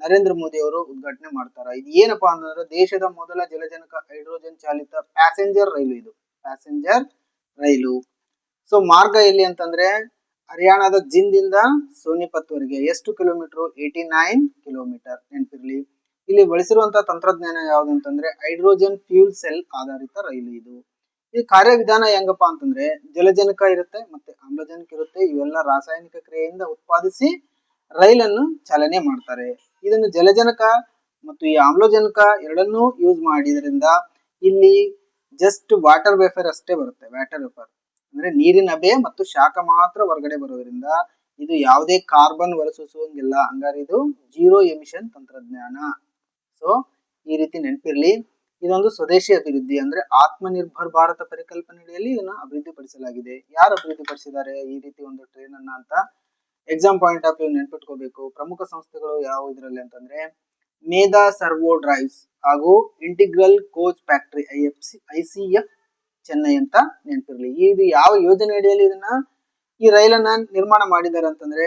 [SPEAKER 1] ನರೇಂದ್ರ ಮೋದಿ ಅವರು ಉದ್ಘಾಟನೆ ಮಾಡ್ತಾರ. ಇದು ಏನಪ್ಪಾ ಅಂತಂದ್ರೆ ದೇಶದ ಮೊದಲ ಜಲಜನಕ ಹೈಡ್ರೋಜನ್ ಚಾಲಿತ ಪ್ಯಾಸೆಂಜರ್ ರೈಲು. ಇದು ಪ್ಯಾಸೆಂಜರ್ ರೈಲು. ಸೊ ಮಾರ್ಗ ಎಲ್ಲಿ ಅಂತಂದ್ರೆ ಹರಿಯಾಣದ ಜಿಂದ್ ಇಂದ ಸೋನಿಪತ್ ವರೆಗೆ. ಎಷ್ಟು ಕಿಲೋಮೀಟರ್? 89 ಕಿಲೋಮೀಟರ್. ನೆನಪಿರ್ಲಿ. ಇಲ್ಲಿ ಬಳಸಿರುವಂತಹ ತಂತ್ರಜ್ಞಾನ ಯಾವ್ದು ಅಂತಂದ್ರೆ ಹೈಡ್ರೋಜನ್ ಫ್ಯೂಲ್ ಸೆಲ್ ಆಧಾರಿತ ರೈಲು ಇದು. ಈ ಕಾರ್ಯವಿಧಾನ ಹೆಂಗಪ್ಪಾ ಅಂತಂದ್ರೆ ಜಲಜನಕ ಇರುತ್ತೆ ಮತ್ತೆ ಆಮ್ಲಜನಕ ಇರುತ್ತೆ. ಇವೆಲ್ಲ ರಾಸಾಯನಿಕ ಕ್ರಿಯೆಯಿಂದ ಉತ್ಪಾದಿಸಿ ರೈಲನ್ನು ಚಾಲನೆ ಮಾಡ್ತಾರೆ. ಇದನ್ನು ಜಲಜನಕ ಮತ್ತು ಈ ಆಮ್ಲಜನಕ ಎರಡನ್ನೂ ಯೂಸ್ ಮಾಡಿದ್ರಿಂದ ಇಲ್ಲಿ ಜಸ್ಟ್ ವಾಟರ್ ವೇಪರ್ ಅಷ್ಟೇ ಬರುತ್ತೆ. ವಾಟರ್ ವೇಪರ್ ಅಂದ್ರೆ ನೀರಿನ ಹಬೆ ಮತ್ತು ಶಾಖ ಮಾತ್ರ ಹೊರಗಡೆ ಬರೋದ್ರಿಂದ ಇದು ಯಾವುದೇ ಕಾರ್ಬನ್ ಹೊರಸೂಸುವಂಗಿಲ್ಲ. ಹಂಗಾರೆ ಇದು ಜೀರೋ ಎಮಿಷನ್ ತಂತ್ರಜ್ಞಾನ. ಸೊ ಈ ರೀತಿ ನೆನಪಿರ್ಲಿ. ಇದೊಂದು ಸ್ವದೇಶಿ ಅಭಿವೃದ್ಧಿ ಅಂದ್ರೆ ಆತ್ಮನಿರ್ಭರ್ ಭಾರತ ಪರಿಕಲ್ಪನೆಯಲ್ಲಿ ಇದನ್ನ ಅಭಿವೃದ್ಧಿಪಡಿಸಲಾಗಿದೆ. ಯಾರು ಅಭಿವೃದ್ಧಿಪಡಿಸಿದ್ದಾರೆ ಈ ರೀತಿ ಒಂದು ಟ್ರೈನ್ ಅನ್ನ ಅಂತ ಎಕ್ಸಾಮ್ ಪಾಯಿಂಟ್ ಆಫ್ ವ್ಯೂ ನೆನ್ಪಿಟ್ಕೋಬೇಕು. ಪ್ರಮುಖ ಸಂಸ್ಥೆಗಳು ಯಾವ ಇದರಲ್ಲಿ ಅಂತಂದ್ರೆ ಮೇಧಾ ಸರ್ವೋ ಡ್ರೈವ್ಸ್ ಹಾಗೂ integral coach factory ICF Chennai ಅಂತ ನೆನಪಿರ್ಲಿ. ಇದು ಯಾವ ಯೋಜನೆ ಅಡಿಯಲ್ಲಿ ಇದನ್ನ ಈ ರೈಲನ್ನ ನಿರ್ಮಾಣ ಮಾಡಿದ್ದಾರೆ ಅಂತಂದ್ರೆ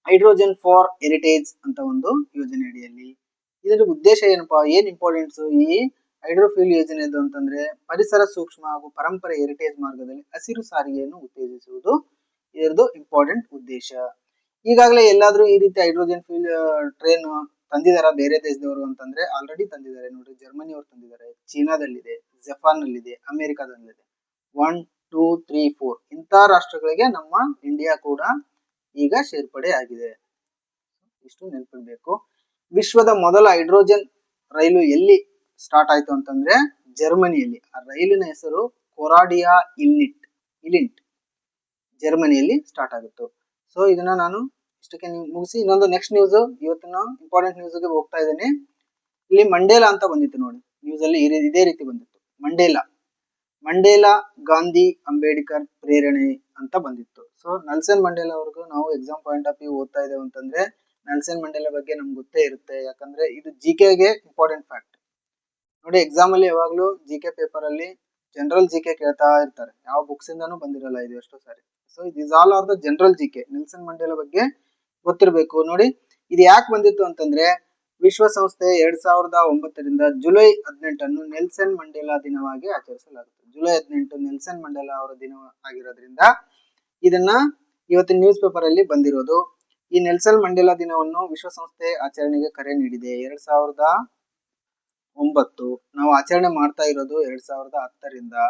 [SPEAKER 1] ಹೈಡ್ರೋಜನ್ ಫಾರ್ ಹೆರಿಟೇಜ್ ಅಂತ ಒಂದು ಯೋಜನೆ ಅಡಿಯಲ್ಲಿ. ಇದರ ಉದ್ದೇಶ ಏನಪ್ಪಾ, ಏನ್ ಇಂಪಾರ್ಟೆನ್ಸ್ ಈ ಹೈಡ್ರೋಫ್ಯೂಲ್ ಯೋಜನೆದು ಅಂತಂದ್ರೆ ಪರಿಸರ ಸೂಕ್ಷ್ಮ ಹಾಗೂ ಪರಂಪರೆ ಹೆರಿಟೇಜ್ ಮಾರ್ಗದಲ್ಲಿ ಹಸಿರು ಸಾರಿಗೆಯನ್ನು ಉತ್ತೇಜಿಸುವುದು ಇದರದು ಇಂಪಾರ್ಟೆಂಟ್ ಉದ್ದೇಶ. ಈಗಾಗಲೇ ಎಲ್ಲಾದ್ರೂ ಈ ರೀತಿ ಹೈಡ್ರೋಜನ್ ಫ್ಯೂಲ್ ಟ್ರೈನ್ ತಂದಿದಾರ ಬೇರೆ ದೇಶದವರು ಅಂತಂದ್ರೆ ಆಲ್ರೆಡಿ ತಂದಿದ್ದಾರೆ ನೋಡ್ರಿ. ಜರ್ಮನಿ ಅವರು ತಂದಿದ್ದಾರೆ, ಚೀನಾದಲ್ಲಿದೆ, ಜಪಾನ್ ನಲ್ಲಿದೆ, ಅಮೆರಿಕಾದಲ್ಲಿದೆ. 1 2 3 4 ಇಂಥ ರಾಷ್ಟ್ರಗಳಿಗೆ ನಮ್ಮ ಇಂಡಿಯಾ ಕೂಡ ಈಗ ಸೇರ್ಪಡೆ ಆಗಿದೆ. ಇಷ್ಟು ನೆನಪಿಡ್ಬೇಕು. ವಿಶ್ವದ ಮೊದಲ ಹೈಡ್ರೋಜನ್ ರೈಲು ಎಲ್ಲಿ ಸ್ಟಾರ್ಟ್ ಆಯ್ತು ಅಂತಂದ್ರೆ ಜರ್ಮನಿಯಲ್ಲಿ. ಆ ರೈಲಿನ ಹೆಸರು ಕೊರಾಡಿಯಾ ಇಲಿಂಟ್ ಜರ್ಮನಿಯಲ್ಲಿ ಸ್ಟಾರ್ಟ್ ಆಗಿತ್ತು. ಸೊ ಇದನ್ನ ನಾನು ಇಷ್ಟಕ್ಕೆ ಮುಗಿಸಿ ಇನ್ನೊಂದು ನೆಕ್ಸ್ಟ್ ನ್ಯೂಸ್, ಇವತ್ತಿನ ಇಂಪಾರ್ಟೆಂಟ್ ನ್ಯೂಸ್ ಗೆ ಹೋಗ್ತಾ ಇದ್ದೇನೆ. ಇಲ್ಲಿ ಮಂಡೇಲಾ ಅಂತ ಬಂದಿತ್ತು ನೋಡಿ, ನ್ಯೂಸ್ ಅಲ್ಲಿ ಇದೇ ರೀತಿ ಬಂದಿತ್ತು. ಮಂಡೇಲಾ ಗಾಂಧಿ ಅಂಬೇಡ್ಕರ್ ಪ್ರೇರಣೆ ಅಂತ ಬಂದಿತ್ತು. ಸೊ ನೆಲ್ಸನ್ ಮಂಡೇಲಾ ಅವ್ರಿಗೂ ನಾವು ಎಕ್ಸಾಮ್ ಪಾಯಿಂಟ್ ಆಫ್ ವ್ಯೂ ಓದ್ತಾ ಇದ್ದೇವೆ ಅಂತಂದ್ರೆ ನೆಲ್ಸನ್ ಮಂಡೇಲಾ ಬಗ್ಗೆ ನಮ್ಗೆ ಗೊತ್ತೇ ಇರುತ್ತೆ. ಯಾಕಂದ್ರೆ ಇದು ಜಿಕೆಗೆ ಇಂಪಾರ್ಟೆಂಟ್ ಫ್ಯಾಕ್ಟ್ ನೋಡಿ. ಎಕ್ಸಾಮ್ ಅಲ್ಲಿ ಯಾವಾಗ್ಲೂ ಜಿಕೆ ಪೇಪರ್ ಅಲ್ಲಿ ಜನರಲ್ ಜಿಕೆ ಕೇಳ್ತಾ ಇರ್ತಾರೆ, ಯಾವ ಬುಕ್ಸ್ ಇಂದಾನು ಬಂದಿರಲ್ಲ ಇದು ಎಷ್ಟೋ ಸಾರಿ. So this all are the general GK. Nelson Mandela ಬಗ್ಗೆ ಗೊತ್ತಿರಬೇಕು ನೋಡಿ. ಇದು ಯಾಕೆ ಬಂದಿತ್ತು ಅಂತಂದ್ರೆ ವಿಶ್ವಸಂಸ್ಥೆ 2009 ಜುಲೈ 18 ನೆಲ್ಸನ್ ಮಂಡೇಲಾ ದಿನವಾಗಿ ಆಚರಿಸಲಾಗುತ್ತೆ. ಜುಲೈ 18 ನೆಲ್ಸನ್ ಮಂಡೇಲಾ ಅವರ ದಿನ ಆಗಿರೋದ್ರಿಂದ ಇದನ್ನ ಇವತ್ತಿನ ನ್ಯೂಸ್ ಪೇಪರ್ ಅಲ್ಲಿ ಬಂದಿರೋದು. ಈ ನೆಲ್ಸನ್ ಮಂಡೇಲಾ ದಿನವನ್ನು ವಿಶ್ವಸಂಸ್ಥೆ ಆಚರಣೆಗೆ ಕರೆ ನೀಡಿದೆ. 2009 ನಾವು ಆಚರಣೆ ಮಾಡ್ತಾ ಇರೋದು 2010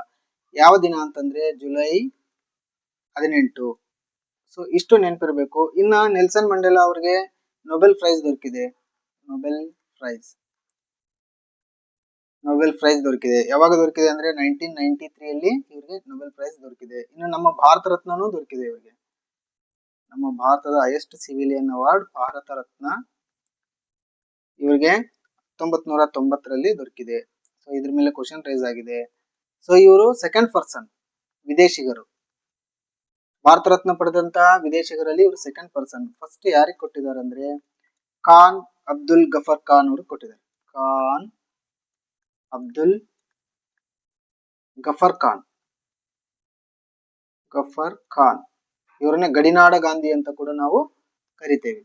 [SPEAKER 1] ಯಾವ ದಿನ ಅಂತಂದ್ರೆ ಜುಲೈ 18. ಸೊ ಇಷ್ಟು ನೆನಪಿರ್ಬೇಕು. ಇನ್ನ ನೆಲ್ಸನ್ ಮಂಡೇಲಾ ಅವ್ರಿಗೆ ನೊಬೆಲ್ ಪ್ರೈಸ್ ದೊರಕಿದೆ. ನೊಬೆಲ್ ಪ್ರೈಸ್ ದೊರಕಿದೆ. ಯಾವಾಗ ದೊರಕಿದೆ ಅಂದ್ರೆ 1993 ಅಲ್ಲಿ ಇವ್ರಿಗೆ ನೊಬೆಲ್ ಪ್ರೈಸ್ ದೊರಕಿದೆ. ಇನ್ನು ನಮ್ಮ ಭಾರತ ರತ್ನನೂ ದೊರಕಿದೆ ಇವರಿಗೆ. ನಮ್ಮ ಭಾರತದ highest civilian award Bharat Ratna ಇವರಿಗೆ 1990 ದೊರಕಿದೆ. ಸೊ ಇದ್ರ ಮೇಲೆ ಕ್ವಶನ್ ರೈಸ್ ಆಗಿದೆ. ಸೊ ಇವರು ಸೆಕೆಂಡ್ ಪರ್ಸನ್ ವಿದೇಶಿಗರು, ಭಾರತ ರತ್ನ ಪಡೆದಂತಹ ವಿದೇಶಿಗರಲ್ಲಿ ಇವರು ಸೆಕೆಂಡ್ ಪರ್ಸನ್. ಫಸ್ಟ್ ಯಾರಿಗೆ ಕೊಟ್ಟಿದ್ದಾರೆ ಅಂದ್ರೆ ಖಾನ್ ಅಬ್ದುಲ್ ಗಫರ್ ಖಾನ್ ಅವರು ಕೊಟ್ಟಿದ್ದಾರೆ. ಖಾನ್ ಅಬ್ದುಲ್ ಗಫರ್ ಖಾನ್ ಇವರನ್ನ ಗಡಿನಾಡ ಗಾಂಧಿ ಅಂತ ಕೂಡ ನಾವು ಕರಿತೇವೆ.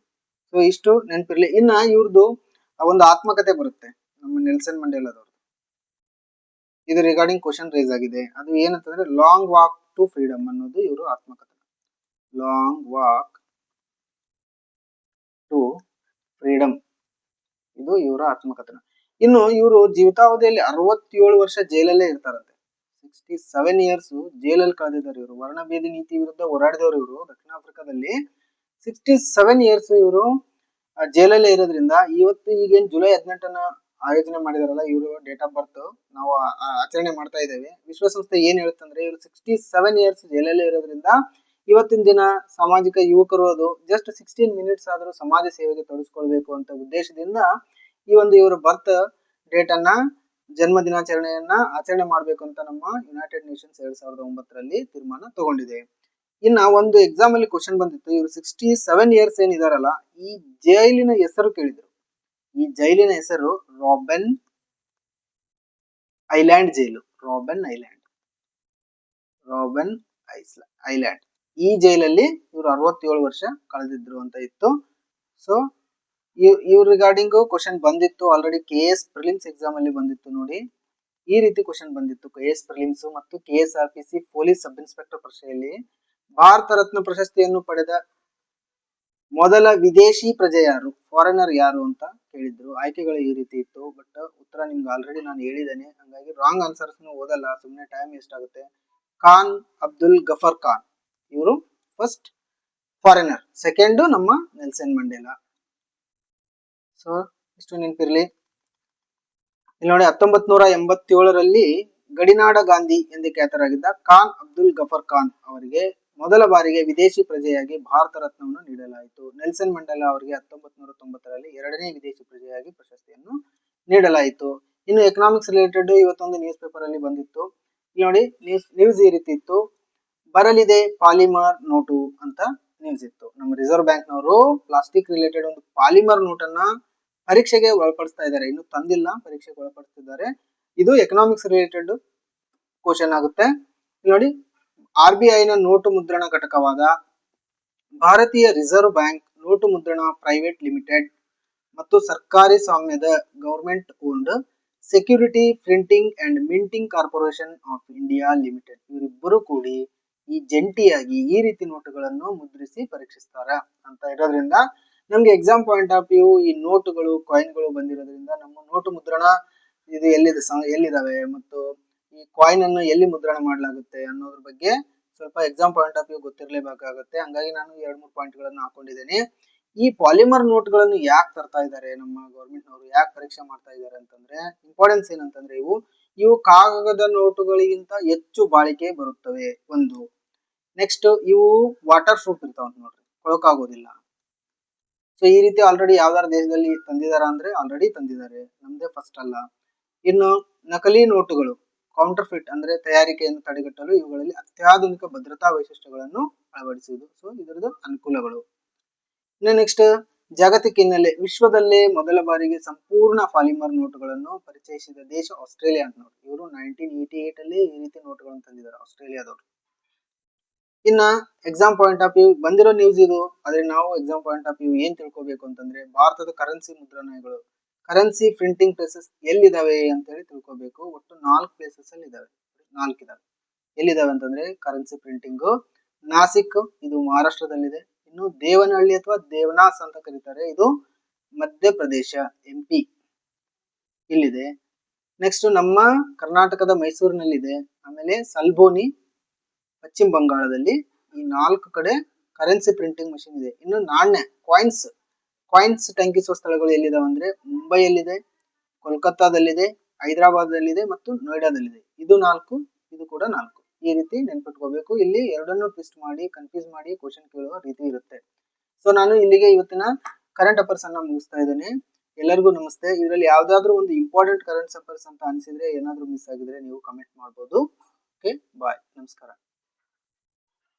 [SPEAKER 1] ಸೊ ಇಷ್ಟು ನೆನಪಿರ್ಲಿ. ಇನ್ನ ಇವ್ರದ್ದು ಒಂದು ಆತ್ಮಕಥೆ ಬರುತ್ತೆ ನಮ್ಮ ನೆಲ್ಸನ್ ಮಂಡೇಲಾದವ್ರು. ಇದು ರಿಗಾರ್ಡಿಂಗ್ ಕ್ವಶನ್ ರೈಸ್ ಆಗಿದೆ. ಅದು ಏನಂತಂದ್ರೆ ಲಾಂಗ್ ವಾಕ್ ಟು ಫ್ರೀಡಮ್ ಅನ್ನೋದು ಇವರು ಆತ್ಮಕಥೆ. ಲಾಂಗ್ ವಾಕ್ ಟು ಫ್ರೀಡಮ್ ಇದು ಇವರ ಆತ್ಮಕಥನ. ಇನ್ನು ಇವರು ಜೀವಿತಾವಧಿಯಲ್ಲಿ 67 ವರ್ಷ ಜೈಲಲ್ಲೇ ಇರ್ತಾರಂತೆ. 67 years ಜೈಲಲ್ಲಿ ಕಳೆದಿದ್ದಾರೆ ಇವರು. ವರ್ಣಭೇದ ನೀತಿ ವಿರುದ್ಧ ಹೋರಾಡಿದವರು ಇವರು. ದಕ್ಷಿಣ ಆಫ್ರಿಕಾದಲ್ಲಿ 67 years ಇವರು ಜೈಲಲ್ಲೇ ಇರೋದ್ರಿಂದ ಇವತ್ತು ಈಗೇನ್ ಜುಲೈ 18 ಆಯೋಜನೆ ಮಾಡಿದಾರಲ್ಲ, ಇವರು ಡೇಟ್ ಆಫ್ ಬರ್ತ್ ನಾವು ಆಚರಣೆ ಮಾಡ್ತಾ ಇದ್ದೇವೆ. ವಿಶ್ವಸಂಸ್ಥೆ ಏನ್ ಹೇಳುತ್ತಂದ್ರೆ ಇವರು 67 years ಜೈಲಲ್ಲೇ ಇರೋದ್ರಿಂದ ಇವತ್ತಿನ ದಿನ ಸಾಮಾಜಿಕ ಯುವಕರು ಅದು ಜಸ್ಟ್ 16 minutes ಆದರೂ ಸಮಾಜ ಸೇವೆಗೆ ತೊಡಗಿಸ್ಕೊಳ್ಬೇಕು ಅಂತ ಉದ್ದೇಶದಿಂದ ಈ ಒಂದು ಇವರ ಬರ್ತ್ ಡೇಟ್ ಅನ್ನ ಜನ್ಮ ದಿನಾಚರಣೆಯನ್ನ ಆಚರಣೆ ಮಾಡ್ಬೇಕು ಅಂತ ನಮ್ಮ ಯುನೈಟೆಡ್ ನೇಷನ್ಸ್ 2009 ತೀರ್ಮಾನ ತಗೊಂಡಿದೆ. ಇನ್ನ ಒಂದು ಎಕ್ಸಾಮ್ ಅಲ್ಲಿ ಕ್ವಶನ್ ಬಂದಿತ್ತು, ಇವರು 67 years ಏನಿದಾರಲ್ಲ ಈ ಜೈಲಿನ ಹೆಸರು ಕೇಳಿದ್ರು. ಈ ಜೈಲಿನ ಹೆಸರು ರಾಬೆನ್ ಐಲ್ಯಾಂಡ್ ಜೈಲು. ರಾಬೆನ್ ಐಲ್ಯಾಂಡ್ ಈ ಜೈಲಲ್ಲಿ ಇವರು 67 ವರ್ಷ ಕಳೆದಿದ್ರು ಅಂತ ಇತ್ತು. ಸೊ ಇವ್ರ ರಿಗಾರ್ಡಿಂಗ್ ಕ್ವಶನ್ ಬಂದಿತ್ತು ಆಲ್ರೆಡಿ. KS ಪ್ರಿಲಿಮ್ಸ್ ಎಕ್ಸಾಮ್ ಅಲ್ಲಿ ಬಂದಿತ್ತು ನೋಡಿ. ಈ ರೀತಿ ಕ್ವಶನ್ ಬಂದಿತ್ತು KS ಪ್ರಿಲಿಮ್ಸ್ ಮತ್ತು KSRPC ಪೊಲೀಸ್ ಸಬ್ ಇನ್ಸ್ಪೆಕ್ಟರ್ ಪರೀಕ್ಷೆಯಲ್ಲಿ. ಭಾರತ ರತ್ನ ಪ್ರಶಸ್ತಿಯನ್ನು ಪಡೆದ ಮೊದಲ ವಿದೇಶಿ ಪ್ರಜೆ ಯಾರು, ಫಾರಿನರ್ ಯಾರು ಅಂತ ಕೇಳಿದ್ರು. ಆಯ್ಕೆಗಳು ಈ ರೀತಿ ಇತ್ತು. ಬಟ್ ಉತ್ತರ ನಿಮ್ಗೆ ಆಲ್ರೆಡಿ ನಾನು ಹೇಳಿದ್ದೇನೆ, ಹಂಗಾಗಿ ರಾಂಗ್ ಆನ್ಸರ್ಸ್ ಓದಲ್ಲ, ಸುಮ್ಮನೆ ಟೈಮ್ ವೇಸ್ಟ್ ಆಗುತ್ತೆ. ಖಾನ್ ಅಬ್ದುಲ್ ಗಫರ್ ಖಾನ್ ಇವರು ಫಸ್ಟ್ ಫಾರಿನರ್, ಸೆಕೆಂಡ್ ನಮ್ಮ ನೆಲ್ಸನ್ ಮಂಡೇಲಾ. ಸೊ ಇಷ್ಟು ನೆನಪಿರ್ಲಿ. ಇಲ್ಲಿ ನೋಡಿ 1987 ಗಡಿನಾಡ ಗಾಂಧಿ ಎಂದು ಖ್ಯಾತರಾಗಿದ್ದ ಖಾನ್ ಅಬ್ದುಲ್ ಗಫರ್ ಖಾನ್ ಅವರಿಗೆ ಮೊದಲ ಬಾರಿಗೆ ವಿದೇಶಿ ಪ್ರಜೆಯಾಗಿ ಭಾರತ ರತ್ನವನ್ನು ನೀಡಲಾಯಿತು. ನೆಲ್ಸನ್ ಮಂಡೇಲಾ ಅವರಿಗೆ 1990 ಎರಡನೇ ವಿದೇಶಿ ಪ್ರಜೆಯಾಗಿ ಪ್ರಶಸ್ತಿಯನ್ನು ನೀಡಲಾಯಿತು. ಇನ್ನು ಎಕನಾಮಿಕ್ಸ್ ರಿಲೇಟೆಡ್ ಇವತ್ತೊಂದು ನ್ಯೂಸ್ ಪೇಪರ್ ಅಲ್ಲಿ ಬಂದಿತ್ತು. ಇಲ್ಲಿ ನೋಡಿ ನ್ಯೂಸ್ ಈ ರೀತಿ ಇತ್ತು, ಬರಲಿದೆ ಪಾಲಿಮರ್ ನೋಟು ಅಂತ ನ್ಯೂಸ್ ಇತ್ತು. ನಮ್ಮ ರಿಸರ್ವ್ ಬ್ಯಾಂಕ್ ನವರು ಪ್ಲಾಸ್ಟಿಕ್ ರಿಲೇಟೆಡ್ ಒಂದು ಪಾಲಿಮರ್ ನೋಟನ್ನ ಪರೀಕ್ಷೆಗೆ ಒಳಪಡಿಸ್ತಾ ಇದ್ದಾರೆ. ಇನ್ನು ತಂದಿಲ್ಲ, ಪರೀಕ್ಷೆಗೆ ಒಳಪಡಿಸ್ತಿದ್ದಾರೆ. ಇದು ಎಕನಾಮಿಕ್ಸ್ ರಿಲೇಟೆಡ್ ಕ್ವಶನ್ ಆಗುತ್ತೆ. ಇಲ್ಲಿ ನೋಡಿ, RBI ನ ನೋಟು ಮುದ್ರಣ ಘಟಕವಾದ ಭಾರತೀಯ ರಿಸರ್ವ್ ಬ್ಯಾಂಕ್ ನೋಟು ಮುದ್ರಣ ಪ್ರೈವೇಟ್ ಲಿಮಿಟೆಡ್ ಮತ್ತು ಸರ್ಕಾರಿ ಸ್ವಾಮ್ಯದ government owned security printing and minting corporation of India limited ಇವರಿಬ್ಬರು ಕೂಡಿ ಈ ಜಂಟಿಯಾಗಿ ಈ ರೀತಿ ನೋಟುಗಳನ್ನು ಮುದ್ರಿಸಿ ಪರೀಕ್ಷಿಸ್ತಾರೆ ಅಂತ ಇರೋದ್ರಿಂದ ನಮ್ಗೆ ಎಕ್ಸಾಮ್ ಪಾಯಿಂಟ್ ಆಫ್ ವ್ಯೂ ಈ ನೋಟುಗಳು ಕಾಯಿನ್ಗಳು ಬಂದಿರೋದ್ರಿಂದ ನಮ್ಮ ನೋಟು ಮುದ್ರಣ ಇದು ಎಲ್ಲಿದಾವೆ ಮತ್ತು ಈ ಕಾಯಿನ್ ಅನ್ನು ಎಲ್ಲಿ ಮುದ್ರಣ ಮಾಡಲಾಗುತ್ತೆ ಅನ್ನೋದ್ರ ಬಗ್ಗೆ ಸ್ವಲ್ಪ ಎಕ್ಸಾಮ್ ಪಾಯಿಂಟ್ ಆಫ್ ವ್ಯೂ ಗೊತ್ತಿರಲೇಬೇಕಾಗುತ್ತೆ. ಹಂಗಾಗಿ ನಾನು 2-3 ಪಾಯಿಂಟ್ಗಳನ್ನು ಹಾಕೊಂಡಿದ್ದೀನಿ. ಈ ಪಾಲಿಮರ್ ನೋಟ್ಗಳನ್ನು ಯಾಕೆ ತರ್ತಾ ಇದ್ದಾರೆ ನಮ್ಮ ಗೌರ್ಮೆಂಟ್ನವರು, ಯಾಕೆ ಪರೀಕ್ಷೆ ಮಾಡ್ತಾ ಇದ್ದಾರೆ ಅಂತಂದ್ರೆ ಇಂಪಾರ್ಟೆನ್ಸ್ ಏನಂತಂದ್ರೆ ಇವು ಕಾಗದದ ನೋಟುಗಳಿಗಿಂತ ಹೆಚ್ಚು ಬಾಳಿಕೆ ಬರುತ್ತವೆ ಒಂದು. ನೆಕ್ಸ್ಟ್ ಇವು ವಾಟರ್ ಪ್ರೂಫ್ ಇರ್ತಾವ ನೋಡ್ರಿ, ಕೊಳಕಾಗೋದಿಲ್ಲ. ಸೊ ಈ ರೀತಿ ಆಲ್ರೆಡಿ ಯಾವ್ದಾರ ದೇಶದಲ್ಲಿ ತಂದಿದಾರ ಅಂದ್ರೆ ಆಲ್ರೆಡಿ ತಂದಿದ್ದಾರೆ, ನಮ್ದೇ ಫಸ್ಟ್ ಅಲ್ಲ. ಇನ್ನು ನಕಲಿ ನೋಟುಗಳು ಕೌಂಟರ್ ಫಿಟ್ ಅಂದ್ರೆ ತಯಾರಿಕೆಯನ್ನು ತಡೆಗಟ್ಟಲು ಇವುಗಳಲ್ಲಿ ಅತ್ಯಾಧುನಿಕ ಭದ್ರತಾ ವೈಶಿಷ್ಟ್ಯಗಳನ್ನು ಅಳವಡಿಸುವುದು. ಸೊ ಇದರದ್ದು ಅನುಕೂಲಗಳು. ಇನ್ನು ನೆಕ್ಸ್ಟ್ ಜಾಗತಿಕ ಹಿನ್ನೆಲೆ, ವಿಶ್ವದಲ್ಲೇ ಮೊದಲ ಬಾರಿಗೆ ಸಂಪೂರ್ಣ ಪಾಲಿಮರ್ ನೋಟುಗಳನ್ನು ಪರಿಚಯಿಸಿದ ದೇಶ ಆಸ್ಟ್ರೇಲಿಯಾ ಅಂತ ನೋಡಿ. ಇವರು 1988 ಅಲ್ಲಿ ಈ ರೀತಿ ನೋಟುಗಳನ್ನು ತಂದಿದ್ದಾರೆ ಆಸ್ಟ್ರೇಲಿಯಾದವರು. ಇನ್ನ ಎಕ್ಸಾಮ್ ಪಾಯಿಂಟ್ ಆಫ್ ವ್ಯೂ ಬಂದಿರೋ ನ್ಯೂಸ್ ಇದು, ಆದ್ರೆ ನಾವು ಎಕ್ಸಾಮ್ ಪಾಯಿಂಟ್ ಆಫ್ ವ್ಯೂ ಏನ್ ತಿಳ್ಕೊಬೇಕು ಅಂತಂದ್ರೆ ಭಾರತದ ಕರೆನ್ಸಿ ಮುದ್ರಣಗಳು, ಕರೆನ್ಸಿ ಪ್ರಿಂಟಿಂಗ್ ಪ್ಲೇಸಸ್ ಎಲ್ಲಿದಾವೆ ಅಂತ ಹೇಳಿ ತಿಳ್ಕೊಬೇಕು. ಒಟ್ಟು 4 ಪ್ಲೇಸಸ್ ಅಲ್ಲಿ ಇದಾವೆ, 4 ಇದಾವೆ. ಎಲ್ಲಿದಾವೆ ಅಂತಂದ್ರೆ ಕರೆನ್ಸಿ ಪ್ರಿಂಟಿಂಗ್ ನಾಸಿಕ್, ಇದು ಮಹಾರಾಷ್ಟ್ರದಲ್ಲಿದೆ. ಇನ್ನು ದೇವನಹಳ್ಳಿ ಅಥವಾ ದೇವನಾಸ್ ಅಂತ ಕರೀತಾರೆ, ಇದು ಮಧ್ಯಪ್ರದೇಶ MP ಇಲ್ಲಿದೆ. ನೆಕ್ಸ್ಟ್ ನಮ್ಮ ಕರ್ನಾಟಕದ ಮೈಸೂರಿನಲ್ಲಿದೆ. ಆಮೇಲೆ ಸಲ್ಬೋನಿ ಪಶ್ಚಿಮ ಬಂಗಾಳದಲ್ಲಿ. ಈ 4 ಕಡೆ ಕರೆನ್ಸಿ ಪ್ರಿಂಟಿಂಗ್ ಮಷಿನ್ ಇದೆ. ಇನ್ನು ನಾಣ್ಯ ಕಾಯಿನ್ಸ್ ಟಂಕಿಸುವ ಸ್ಥಳಗಳು ಎಲ್ಲಿದಾವೆ ಅಂದ್ರೆ ಮುಂಬೈಯಲ್ಲಿದೆ, ಕೋಲ್ಕತ್ತಾದಲ್ಲಿದೆ, ಹೈದರಾಬಾದಲ್ಲಿದೆ ಮತ್ತು ನೋಯ್ಡಾದಲ್ಲಿದೆ. ಇದು 4, ಇದು ಕೂಡ 4. ಈ ರೀತಿ ನೆನ್ಪಿಟ್ಕೋಬೇಕು. ಇಲ್ಲಿ ಎರಡನ್ನೂ ಟ್ವಿಸ್ಟ್ ಮಾಡಿ ಕನ್ಫ್ಯೂಸ್ ಮಾಡಿ ಕ್ವಶನ್ ಕೇಳುವ ರೀತಿ ಇರುತ್ತೆ. ಸೊ ನಾನು ಇಲ್ಲಿಗೆ ಇವತ್ತಿನ ಕರೆಂಟ್ ಅಫೇರ್ಸ್ ಅನ್ನ ಮುಗಿಸ್ತಾ ಇದ್ದೇನೆ. ಎಲ್ಲರಿಗೂ ನಮಸ್ತೆ. ಇದರಲ್ಲಿ ಯಾವ್ದಾದ್ರು ಒಂದು ಇಂಪಾರ್ಟೆಂಟ್ ಕರೆಂಟ್ ಅಫೇರ್ಸ್ ಅಂತ ಅನಿಸಿದ್ರೆ, ಏನಾದ್ರು ಮಿಸ್ ಆಗಿದ್ರೆ ನೀವು ಕಮೆಂಟ್ ಮಾಡ್ಬೋದು. ಓಕೆ, ಬಾಯ್, ನಮಸ್ಕಾರ.